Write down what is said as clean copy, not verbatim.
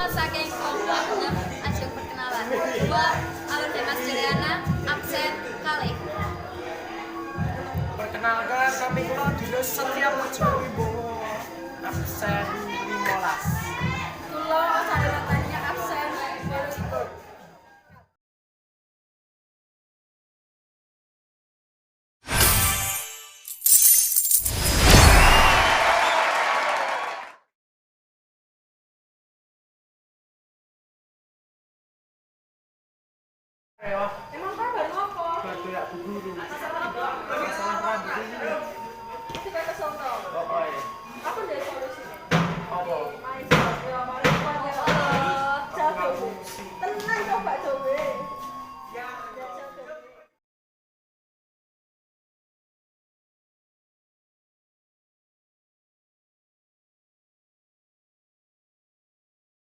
Saking kelompok 6 ajeng perkenalan. 2. Alun Demas Juliana absen kalih. Perkenalkan kami kula Dina Setia Puji Wibowo absen 15. Kula Sarina Tania absen 12. Emang kan baru apa? Baru ya Bu Guru.